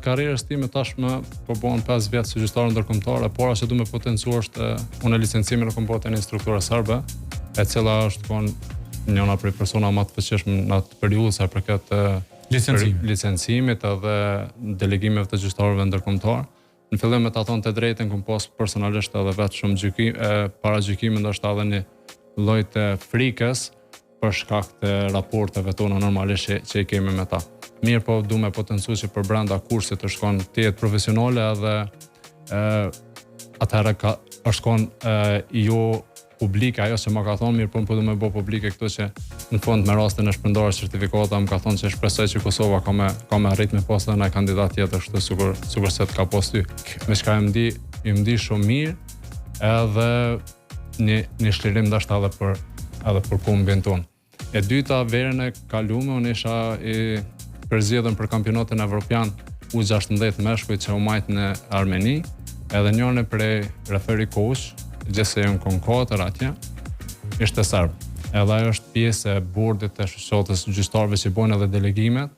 gjatë karrierës time tashmë po bëhen 5 vjet si gjyqtar ndërkombëtar, por ajo që du me potencuar është unë licencimin në kompote në instruktora serbe, e cila është njëna prej persona më të fuqishme në atë periudhë sa përket licencimit edhe delegimeve të gjyqtarëve ndërkombëtar. Në fillim me ta thonë të drejtën kom pas personalisht edhe vetë shumë para gjykimit ndoshta edhe një lloj të frikës për shkak të raporteve tona normalisht që i kemi me ta. Mirë po du me potencu që për brenda kursit të shkon të jetë profesionale edhe atëherë është shkon jo publike, ajo që më ka thonë, mirë po du me bo publike këto që në fund me rastin e shpërndarjes certifikata më ka thonë që shpresoj që Kosova ka me arrit me pas edhe në kandidat tjetër kështu sikur se të ka pas ty. Me çka i mdi shumë mirë edhe një shlirim dashta edhe për kombin tonë. E dyta, verën e kalume, unë isha i përzgjedhur për kampionatin evropian U16 meshkujt që u majt në Armeni, edhe njëri prej referi coach, Gjesejon Konkatër atje, ishte serb. Edhe ajo është pjesë e bordit të shoqatës gjyqtarëve që bojnë edhe delegimet,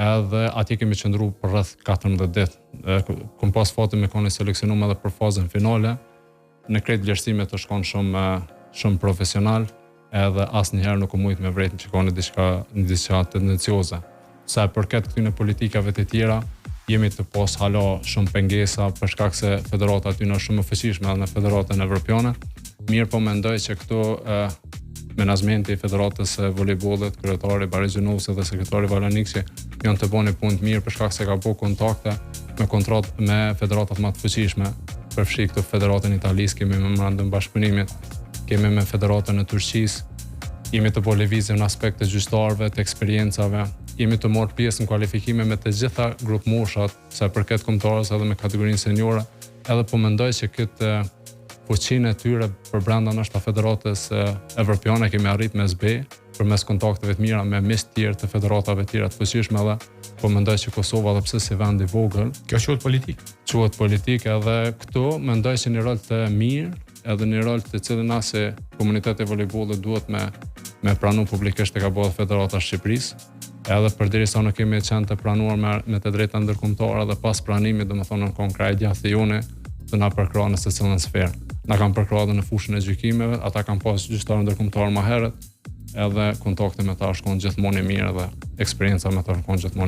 edhe atje kemi qëndru për rreth 14 ditë. Kom pas fatin me koni seleksionuar edhe për fazën finale, në krejt vlerësime të shkon shumë profesional, edhe asnjëherë nuk u mujt me vërejtën që koni diçka tendencioze. Sa e përket këtyre politikave të tjera, jemi të pas hala shumë pengesa për shkak se federata aty në shumë më fuqishme edhe në federatën evropiane. Mirë po mendoj që këto menaxhmenti i federatës së volejbollit, kryetari Barigjinovs dhe sekretari Valanikçi janë të bënë punë të mirë për shkak se ka bëu kontakte me federatat më të fuqishme. Përfshi këto federatën italisë, kemi memorandum bashkëpunimit, kemi me federatën e Turqisë, jemi të bëu lëvizje në aspekt të gjyqtarëve, të eksperiencave, jemi të marrë pjesë në kualifikime me të gjitha grup moshat, sa përket kombëtarës edhe me kategorinë seniore, edhe po mendoj që këtë fuqinë e tyre për brenda ndoshta federatës evropiane kemi arrit me SB, përmes kontakteve të mira me miq të tjerë të federatave të tjera të fuqishme edhe po mendoj që Kosova edhe pse si vend i vogël, kjo quhet politik. Quhet politik edhe këtu mendoj që një rol të mirë, edhe një rol të cilin na si komuniteti i volejbollit duhet me pranu publikisht e ka bërë Federata e Shqipërisë. Edhe përderisa nuk kemi qenë të pranuar me të drejta ndërkombëtare dhe pas pranimit, domethënë në konkret gjatë jone të na përkrahën në secilën sferë. Na kanë përkrahur në fushën e gjykimeve, ata kanë pas gjyqtarë ndërkombëtar më herët, edhe kontakti me ta shkon gjithmonë mirë dhe eksperienca me ta shkon gjithmonë